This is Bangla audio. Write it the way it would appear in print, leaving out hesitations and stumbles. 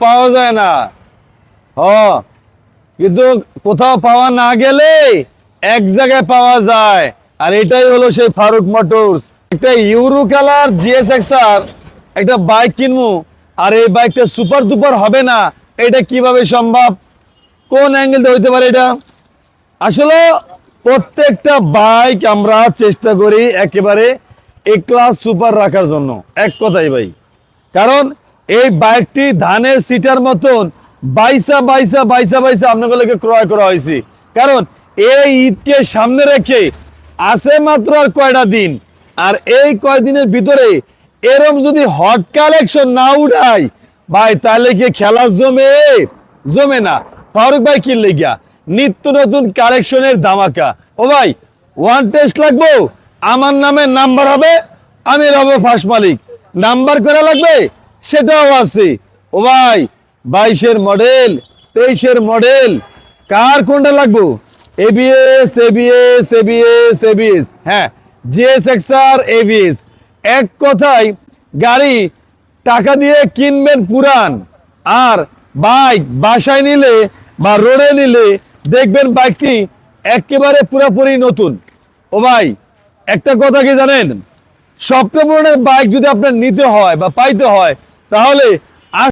পাওয়া যায় না। কিন্তু কোথাও পাওয়া না গেলে এক জায়গায় পাওয়া যায়, আর এটাই হলো সেই ফারুক মোটরস। একটা ইউরো কালার GSX-R একটা বাইক কিনবো, আর এই বাইকটা সুপার ডুপার হবে না, এটা কিভাবে সম্ভব? কোন অ্যাঙ্গেল হইতে পারে এটা? আসলে প্রত্যেকটা বাইক আমরা চেষ্টা করি একেবারে এ ক্লাস সুপার রাখার জন্য, এক কথাই ভাই। কারণ এই বাইকটি ধানের সিটার মতন বাইসা বাইসা বাইসা বাইসা আপনাগুলোকে ক্রয় করা হয়েছে। কারণ এই ঈদকে সামনে রেখে আছে মাত্র আর কয়টা দিন, আর এই কয়দিনের ভিতরে এরম যদি হট কালেকশন না উঠাই ভাই, তাহলে কি খেলা জমে না। ফারুক ভাই কিনলে গিয়া নিত্য নতুন কালেকশনের ধামাকা। ও ভাই, ওয়ান টেস্ট লাগবো, আমার নামে নাম্বার হবে, আমি রব ফার্স্ট মালিক। নাম্বার করা লাগবে, সেটাও আছে। ও ভাই, 22-এর মডেল, 23-এর মডেল, কার কোনটা লাগবো? ABS, হ্যাঁ, GSX-R ABS। এক কথায় গাড়ি টাকা দিয়ে কিনবেন পুরান, আর বাইক বাসায় নিলে বা রোডে নিলে দেখবেন বাইকটি একেবারে পুরোপুরি নতুন। ও ভাই, একটা কথা কি জানেন? স্বপ্নপূরণের বাইক যদি আপনার নিতে হয় বা পাইতে হয়, তাহলে